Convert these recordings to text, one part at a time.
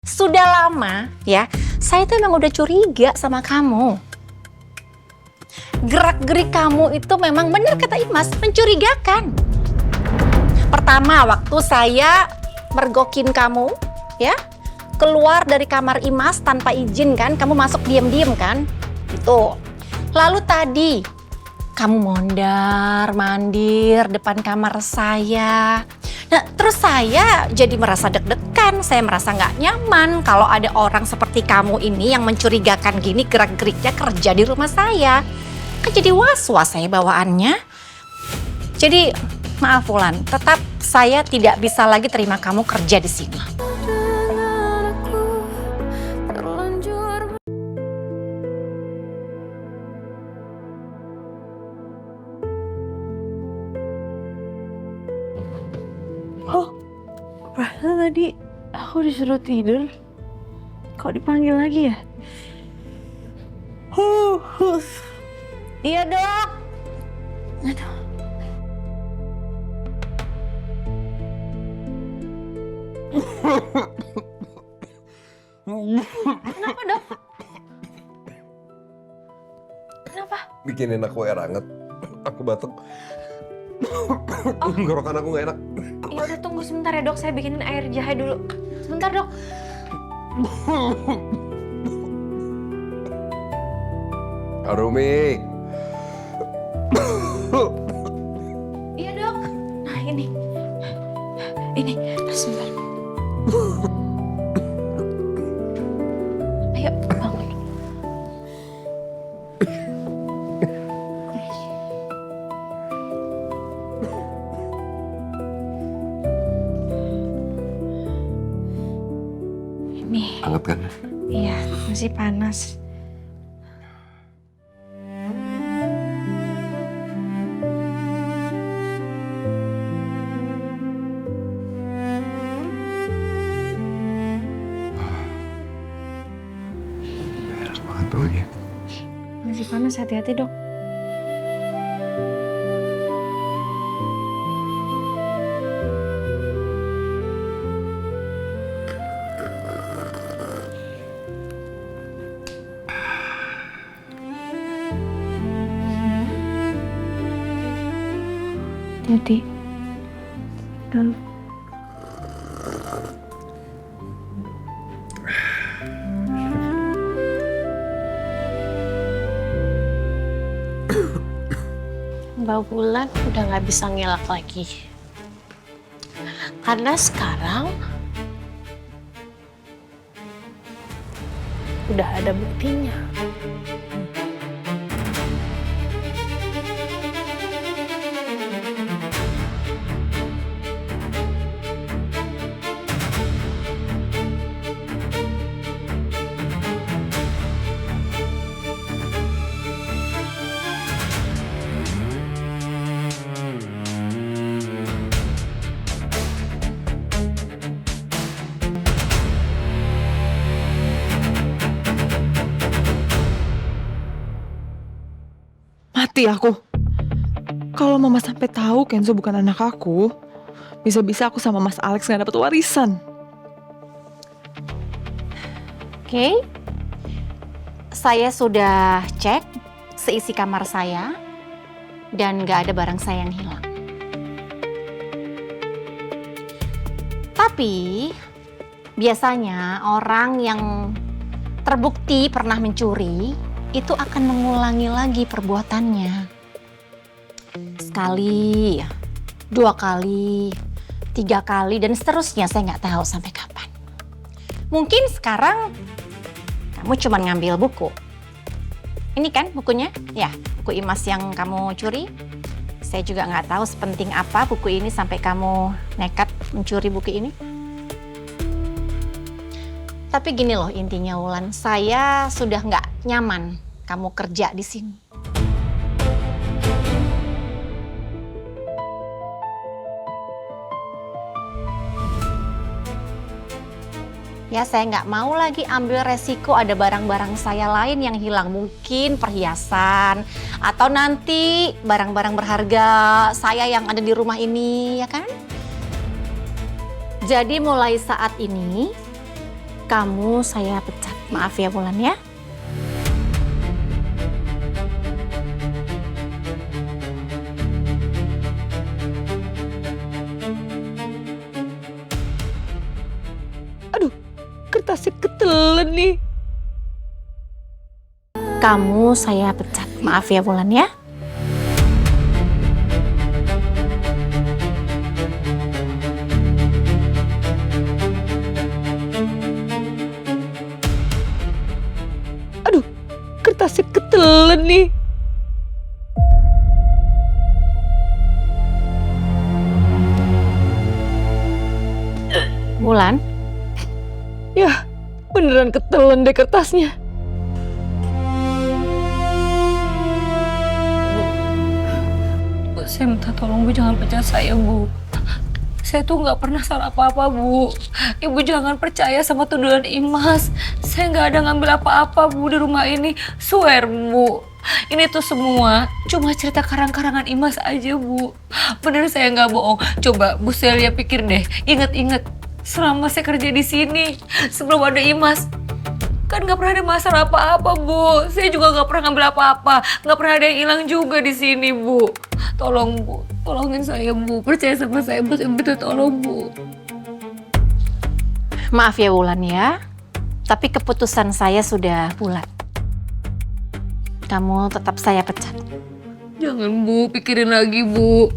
Sudah lama ya, saya tuh emang udah curiga sama kamu. Gerak-gerik kamu itu memang benar kata Imas, mencurigakan. Pertama, waktu saya mergokin kamu, ya, keluar dari kamar Imas tanpa izin kan, kamu masuk diam-diam kan, itu. Lalu tadi, kamu mondar-mandir depan kamar saya. Nah, terus saya jadi merasa deg-degan, saya merasa nggak nyaman kalau ada orang seperti kamu ini yang mencurigakan gini gerak-geriknya kerja di rumah saya. Kan jadi was-was saya bawaannya. Jadi maaf Wulan, tetap saya tidak bisa lagi terima kamu kerja di sini. Oh, perasaan tadi aku disuruh tidur. Kok dipanggil lagi ya? Iya dok. Aduh. Kenapa dok? Kenapa? Bikinin aku air hangat. Aku batuk. Tenggorokan aku gak enak. Ya udah tunggu sebentar ya dok, saya bikinin air jahe dulu. Sebentar dok. Arumi. Iya dok. Nah ini. Sebentar. Ayo bangun. Ini, Hangat kan? iya masih panas. Enak banget baunya. Masih panas, hati-hati dok. Hati-hati. Dalam. Mbak Wulan udah nggak bisa ngelak lagi. Karena sekarang udah ada buktinya. Mati aku. Kalau mama sampai tahu Kenzo bukan anak aku, bisa-bisa aku sama Mas Alex nggak dapat warisan. Oke. Saya sudah cek seisi kamar saya dan nggak ada barang saya yang hilang. Tapi biasanya orang yang terbukti pernah mencuri itu akan mengulangi lagi perbuatannya. Sekali, 2 kali, 3 kali, dan seterusnya saya nggak tahu sampai kapan. Mungkin sekarang kamu cuma ngambil buku. Ini kan bukunya? Ya, buku Imas yang kamu curi. Saya juga nggak tahu sepenting apa buku ini sampai kamu nekat mencuri buku ini. Tapi gini loh intinya Wulan, saya sudah nggak nyaman kamu kerja di sini. Ya saya nggak mau lagi ambil resiko ada barang-barang saya lain yang hilang. Mungkin perhiasan atau nanti barang-barang berharga saya yang ada di rumah ini, ya kan? Jadi mulai saat ini Kamu saya pecat. Maaf ya Wulan ya. Kertasnya ketelan nih. Kamu saya pecat. Maaf ya Wulan ya. Kertasnya ketelan nih. Wulan, Ya, beneran ketelan deh kertasnya. Bu, saya minta tolong Bu jangan pecat saya Bu. Saya tuh nggak pernah salah apa-apa Bu. Ibu jangan percaya sama tuduhan Imas. Saya nggak ada ngambil apa-apa Bu di rumah ini. Swear Bu. Ini tuh semua cuma cerita karang-karangan Imas aja Bu. Bener saya nggak bohong. Coba Bu Celia pikir deh. Ingat-ingat selama saya kerja di sini sebelum ada Imas. Kan nggak pernah ada masalah apa-apa Bu. Saya juga nggak pernah ngambil apa-apa. Nggak pernah ada yang hilang juga di sini Bu. Tolong Bu, tolongin saya Bu. Percaya sama saya Bu, saya minta tolong Bu. maaf ya Wulan ya. Tapi keputusan saya sudah bulat. Kamu tetap saya pecat. Jangan Bu, pikirin lagi Bu.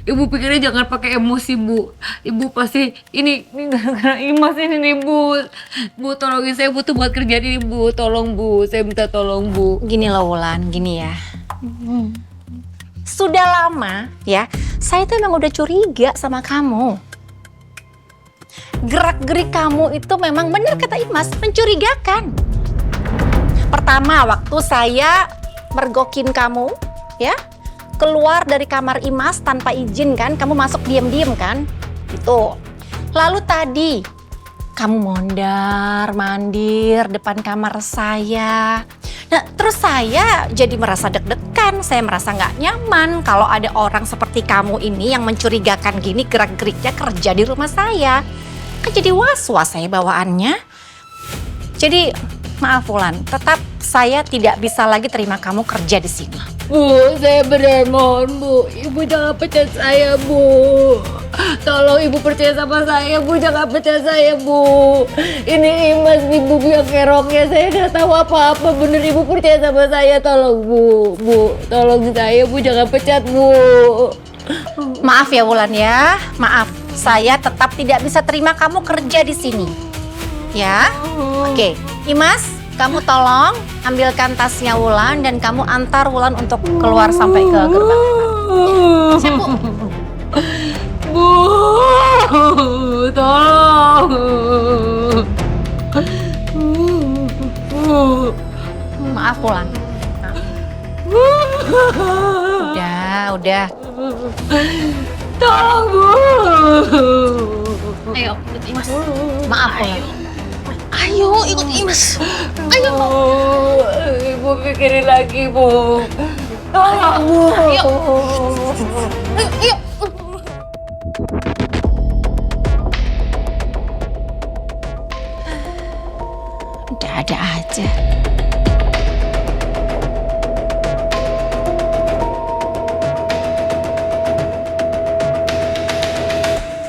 Ibu pikirnya jangan pakai emosi Bu. Ibu pasti ini gara-gara Imas ini nih Bu. Bu tolongin saya butuh buat kerjaan ini Bu. Tolong Bu, saya minta tolong Bu. Gini loh Wulan, gini ya. Sudah lama ya, saya tuh emang udah curiga sama kamu. Gerak-gerik kamu itu memang benar kata Imas, mencurigakan. Pertama, waktu saya mergokin kamu, ya, keluar dari kamar Imas tanpa izin kan, kamu masuk diam-diam kan, itu. Lalu tadi, kamu mondar-mandir depan kamar saya. Nah, terus saya jadi merasa deg-degan, saya merasa nggak nyaman kalau ada orang seperti kamu ini yang mencurigakan gini gerak-geriknya kerja di rumah saya. Kan jadi was-was saya bawaannya. Jadi maaf Wulan, tetap saya tidak bisa lagi terima kamu kerja di sini. Bu, saya benar mohon Bu, Ibu jangan pecat saya Bu. Tolong Ibu percaya sama saya Bu, jangan pecat saya Bu. Ini Imas Ibu yang keroknya, saya nggak tahu apa-apa. Bener Ibu percaya sama saya, tolong Bu. Bu, tolong saya Bu, jangan pecat Bu. Maaf ya Wulan ya, maaf. Saya tetap tidak bisa terima kamu kerja di sini. Ya, oke. Imas, kamu tolong ambilkan tasnya Wulan dan kamu antar Wulan untuk keluar sampai ke gerbang. Siap Bu. Bu, tolong. Bu. Maaf Wulan. Udah. Tolong Bu. Ayo, ikut Imas. Maaf Wulan. Ayo ikut Imas. Ayo. Ibu pikirin lagi Bu. Tolong Bu. Ayo. Ayo. Ada aja.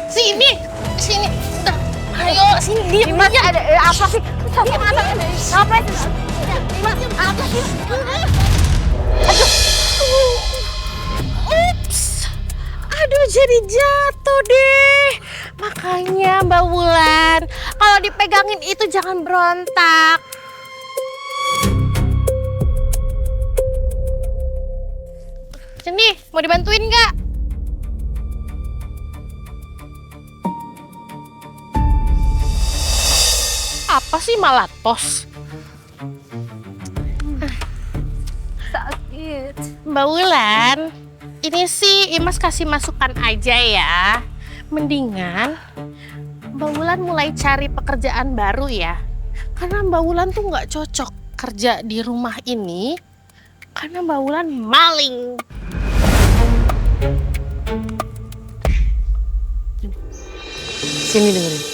Sini. Udah. Ayo, sini diem. Imas, ada apa sih? Apa itu? Imas, apa sih? Aduh. Ups. Aduh, jadi jatuh deh. Makanya Mbak Wulan, kalau dipegangin itu jangan berontak. Sini, mau dibantuin nggak? Apa sih malah tos? Sakit. Mbak Wulan, ini sih Imas kasih masukan aja ya. Mendingan Mbak Wulan mulai cari pekerjaan baru ya. Karena Mbak Wulan tuh nggak cocok kerja di rumah ini. Karena Mbak Wulan maling. Sini dengerin.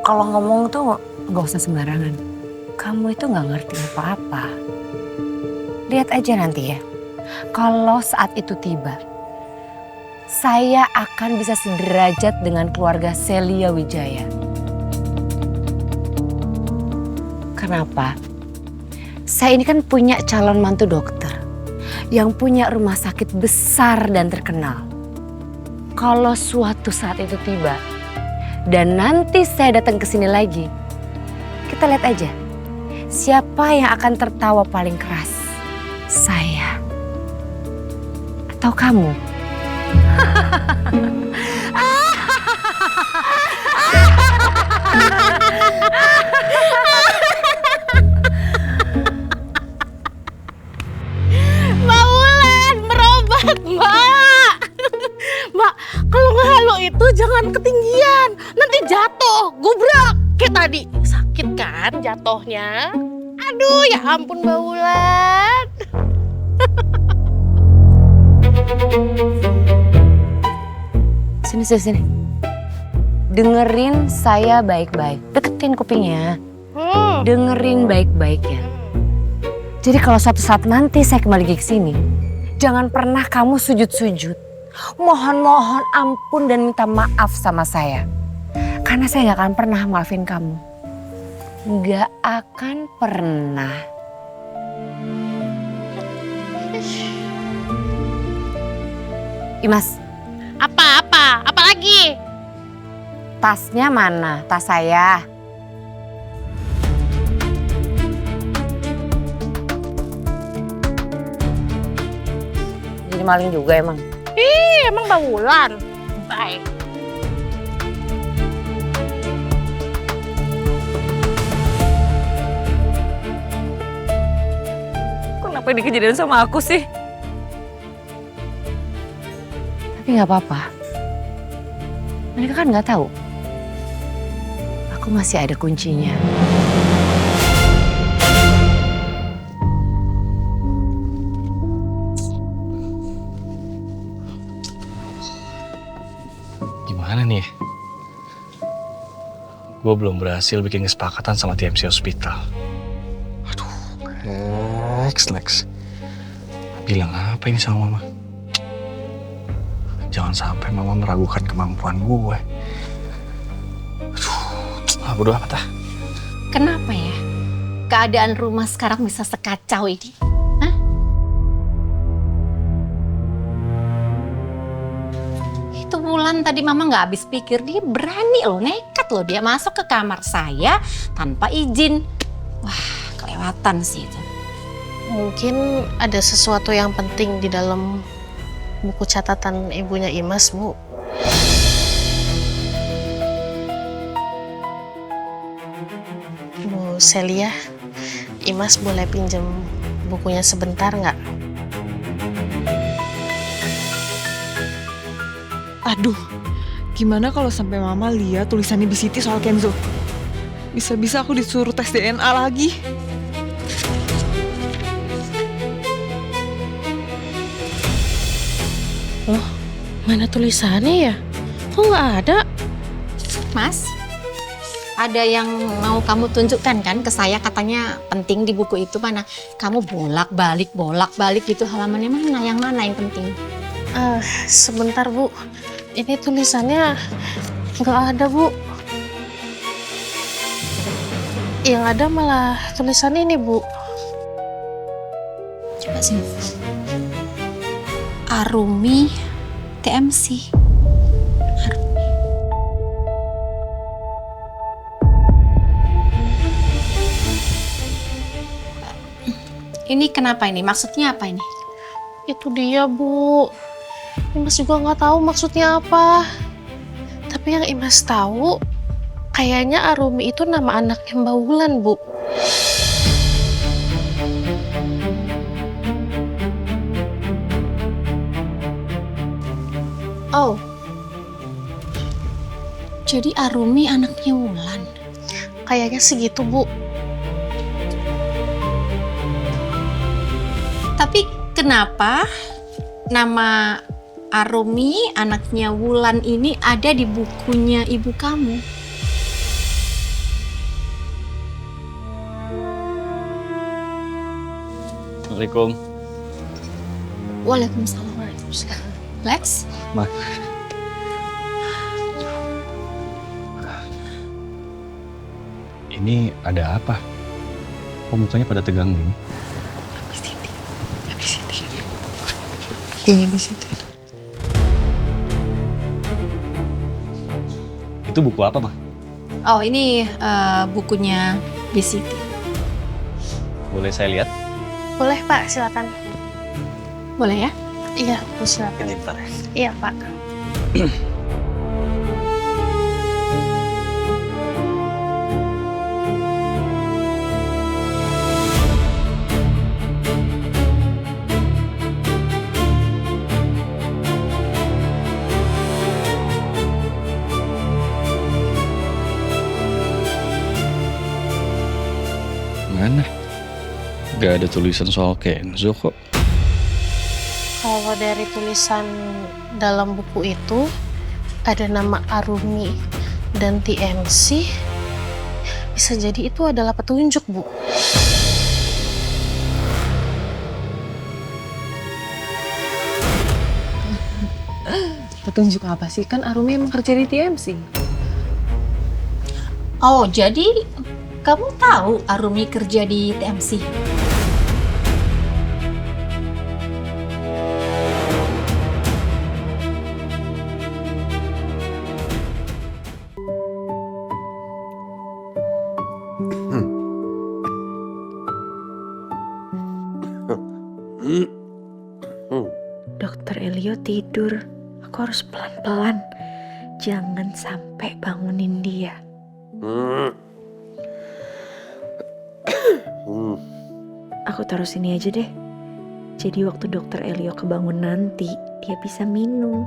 kalau ngomong tuh gak usah sembarangan. Kamu itu gak ngerti apa-apa. Lihat aja nanti ya. Kalau saat itu tiba, saya akan bisa sederajat dengan keluarga Celia Wijaya. Kenapa? Saya ini kan punya calon mantu dokter yang punya rumah sakit besar dan terkenal. Kalau suatu saat itu tiba dan nanti saya datang ke sini lagi, kita lihat aja siapa yang akan tertawa paling keras. Saya atau kamu? Mbak Wulan berobat, Mbak. Mbak, kalau ngehalu itu jangan ketinggian. Nanti jatuh, gubrak. Kayak tadi, sakit kan jatuhnya? Aduh, ya ampun Mbak Wulan. Sini. Dengerin saya baik-baik. Deketin kupingnya. Dengerin baik-baik ya. Jadi kalau suatu saat nanti saya kembali ke sini, jangan pernah kamu sujud-sujud. Mohon ampun dan minta maaf sama saya. Karena saya gak akan pernah maafin kamu. Gak akan pernah. Imas. Apa lagi? Tasnya mana? Tas saya. Jadi maling juga emang. Emang Mbak Wulan? Baik. Kenapa ini kejadian sama aku sih? Tapi nggak apa-apa. Mereka kan nggak tahu. Aku masih ada kuncinya. Gimana nih? Gue belum berhasil bikin kesepakatan sama TMC Hospital. Aduh, Lex. Bilang apa ini sama Mama? Jangan sampai Mama meragukan kemampuan gue. Aduh, bodo amat ah. Kenapa ya keadaan rumah sekarang bisa sekacau ini? Hah? Itu Wulan tadi Mama nggak habis pikir, dia berani loh, nekat loh dia masuk ke kamar saya tanpa izin. Wah, kelewatan sih itu. Mungkin ada sesuatu yang penting di dalam buku catatan ibunya Imas, Bu. Bu Celia, Imas boleh pinjam bukunya sebentar nggak? Aduh, gimana kalau sampai Mama lihat tulisannya di Siti soal Kenzo? Bisa-bisa aku disuruh tes DNA lagi. Loh, mana tulisannya ya? Kok nggak ada? Mas, ada yang mau kamu tunjukkan kan ke saya, katanya penting di buku itu mana? Kamu bolak-balik gitu, halamannya mana? Yang mana yang penting? Sebentar, Bu. Ini tulisannya nggak ada, Bu. Yang ada malah tulisan ini, Bu. Coba sini. Arumi TMC. Ini kenapa ini? Maksudnya apa ini? Itu dia, Bu. Imas juga nggak tahu maksudnya apa. Tapi yang Imas tahu, kayaknya Arumi itu nama anaknya Mbak Wulan, Bu. Oh. Jadi Arumi anaknya Wulan. Kayaknya segitu, Bu. Tapi kenapa nama Arumi anaknya Wulan ini ada di bukunya ibu kamu? Assalamualaikum. Waalaikumsalam. Lex? Ma. Ini ada apa? Kok mukanya pada tegang gini? Itu buku apa, Ma? Oh, ini bukunya BCT. Boleh saya lihat? Boleh Pak, silakan. Boleh ya? Iya, Bu, silakan. Bentar ya. Iya Pak. Mana? Gak ada tulisan soal Kenzo kok. Kalau dari tulisan dalam buku itu ada nama Arumi dan TMC, bisa jadi itu adalah petunjuk, Bu. Petunjuk apa sih? Kan Arumi emang kerja di TMC. Oh, jadi kamu tahu Arumi kerja di TMC? Dokter Elio tidur. Aku harus pelan-pelan. Jangan sampai bangunin dia. Aku taruh sini aja deh. Jadi waktu dokter Elio kebangun nanti, dia bisa minum.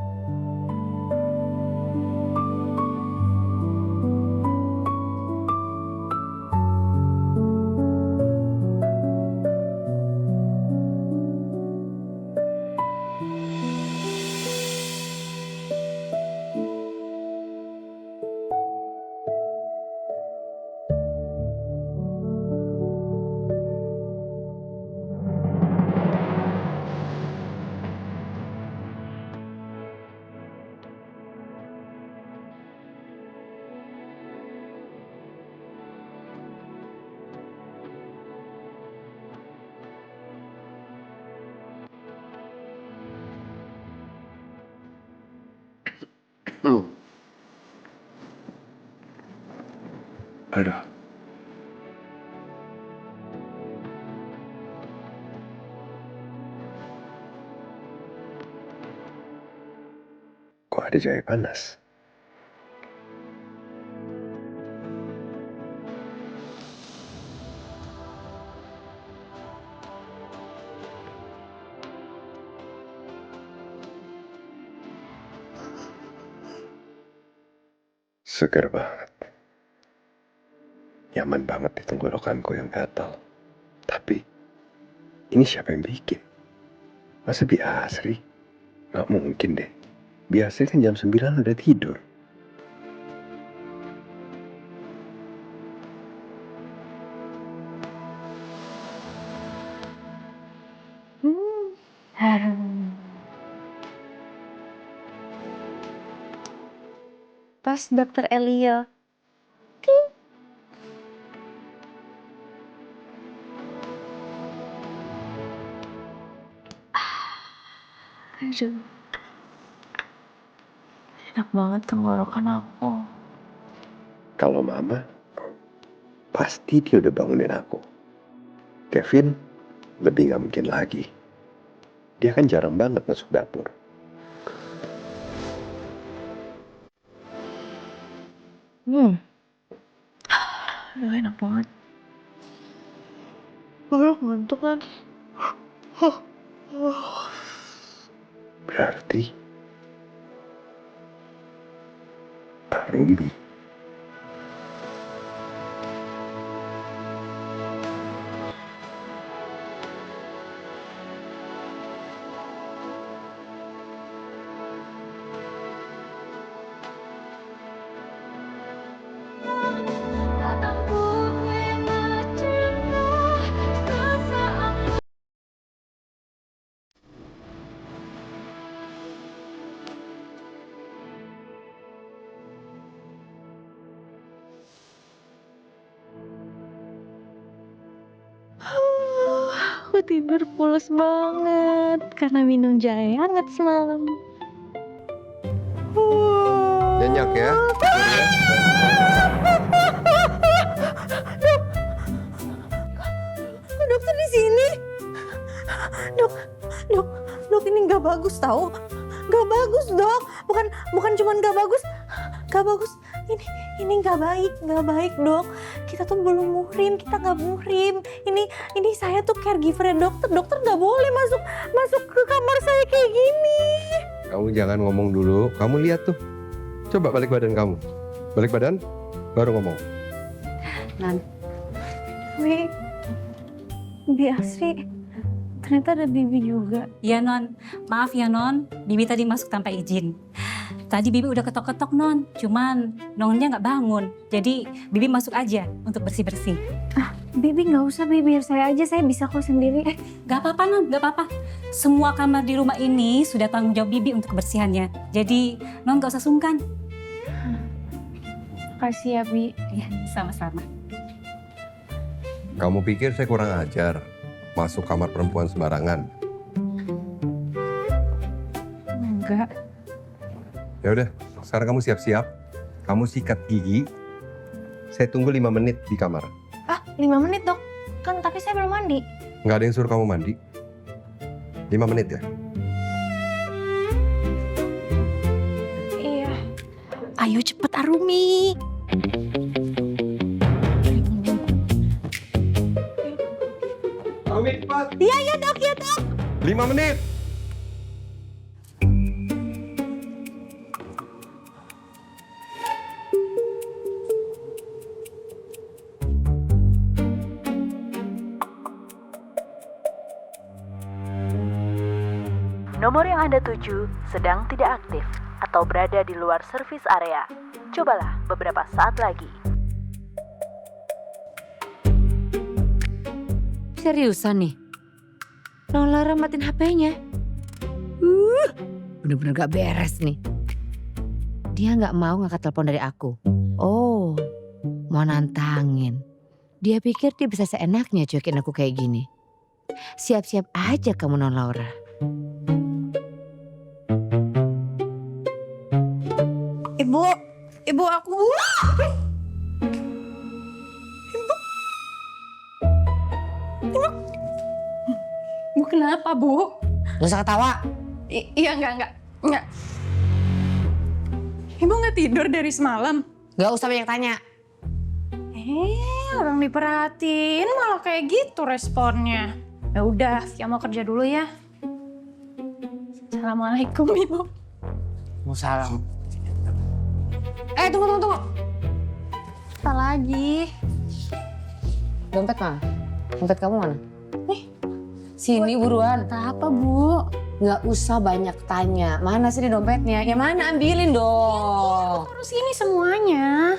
Aduh. Kok ada jahe panas? Segar banget. Nyaman banget di tenggorokanku yang gatal. Tapi, ini siapa yang bikin? Masa Biasri? Nggak mungkin deh. Biasanya kan jam 9 udah tidur. Harum. Pas dokter Elio. Aduh. Enak banget tenggorokan aku. Kalau mama, pasti dia udah bangunin aku. Kevin, lebih nggak mungkin lagi. Dia kan jarang banget masuk dapur. Aduh, enak banget. Gue ngantuk kan. Berarti, Arumi aku tidur pules banget karena minum jahe hangat semalam. Nyenyak ya. Dokter di sini. Dok, ini nggak bagus tahu. Nggak bagus, Dok. Bukan cuma nggak bagus. Nggak bagus. Ini nggak baik, Dok. Kita tuh belum muhrim, kita nggak muhrim. Ini saya tuh caregiver dokter. Dokter nggak boleh masuk ke kamar saya kayak gini. Kamu jangan ngomong dulu. Kamu lihat tuh. Coba balik badan kamu. Balik badan, baru ngomong. Bi Asri, ternyata ada Bibi juga. Ya Non, maaf ya Non, Bibi tadi masuk tanpa izin. Tadi Bibi udah ketok-ketok Non, cuman Nonnya nggak bangun. Jadi Bibi masuk aja untuk bersih-bersih. Bibi nggak usah, Bibi, biar saya aja, saya bisa kok sendiri. Gak apa-apa Non, gak apa-apa. Semua kamar di rumah ini sudah tanggung jawab Bibi untuk kebersihannya. Jadi Non gak usah sungkan. Makasih ya, Bi. Ya, sama-sama. Kamu pikir saya kurang ajar? Masuk kamar perempuan sembarangan? Enggak. Ya udah, sekarang kamu siap-siap. Kamu sikat gigi. Saya tunggu 5 menit di kamar. 5 menit, Dok. Kan tapi saya belum mandi. Nggak ada yang suruh kamu mandi. 5 menit ya? Iya. Ayo cepet Arumi. 5 menit, cepat. Iya, Dok. 5 menit. Nomor yang Anda tuju sedang tidak aktif atau berada di luar servis area. Cobalah beberapa saat lagi. Seriusan nih? Lara matiin HP-nya. Bener-bener gak beres nih. Dia gak mau ngangkat telepon dari aku. Oh, mau nantangin. Dia pikir dia bisa seenaknya cuekin aku kayak gini. Siap-siap aja kamu Non Laura. Ibu aku. Ibu kenapa, Bu? Gak usah ketawa. Iya, enggak. Ibu nggak tidur dari semalam? Gak usah banyak tanya. Orang diperhatiin malah kayak gitu responnya. Ya udah, Via mau kerja dulu ya. Assalamualaikum, Ibu. Salam. Tunggu. Apa lagi? Dompet mana? Dompet kamu mana? Sini buruan. Apa, Bu? Gak usah banyak tanya. Mana sih ini dompetnya? Ya mana, ambilin dong. Terus ini semuanya.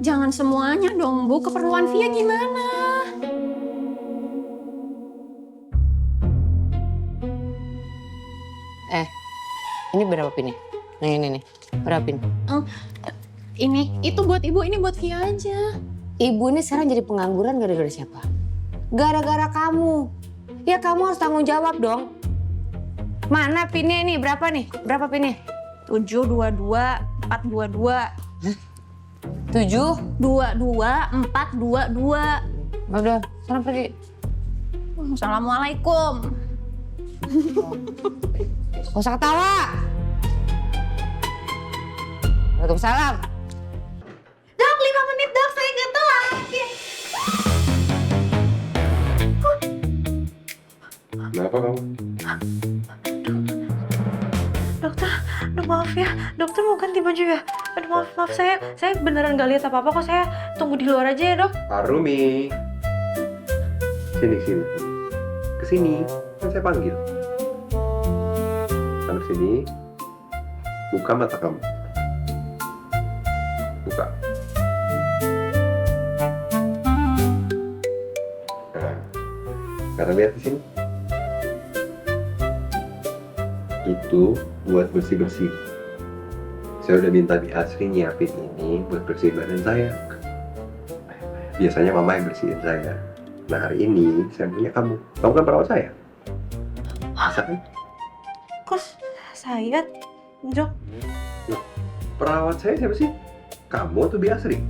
Jangan semuanya dong, Bu. Keperluan Via gimana? Ini berapa pin nih? Nah ini nih, berapa pin? Ini, itu buat Ibu, ini buat Via aja. Ibu ini sekarang jadi pengangguran gara-gara siapa? Gara-gara kamu. Ya kamu harus tanggung jawab dong. Mana pinnya ini? Berapa nih? Berapa pinnya? 722 422. 7? 22 422. Udah, sana pergi. Assalamualaikum. Gak usah ketawa. Waalaikumsalam. Dok, 5 menit, Dok. Saya nggak telat. Kenapa kamu? Dokter, maaf ya. Dokter mau ganti baju ya? Aduh, maaf. Saya beneran nggak lihat apa-apa kok. Saya tunggu di luar aja ya, Dok. Arumi. Sini. Kesini. Kan saya panggil. Sampai sini. Buka mata kamu. Buka. Nah, sekarang lihat di sini. Itu buat bersih-bersih. Saya udah minta Bi Asri nyiapin ini buat bersih badan saya. Biasanya mama yang bersihin saya. Nah hari ini saya punya kamu. Kamu kan perawat saya. Bisa kan? Kok saya, Jok? Perawat saya siapa sih? Kamu atau Bi Asri?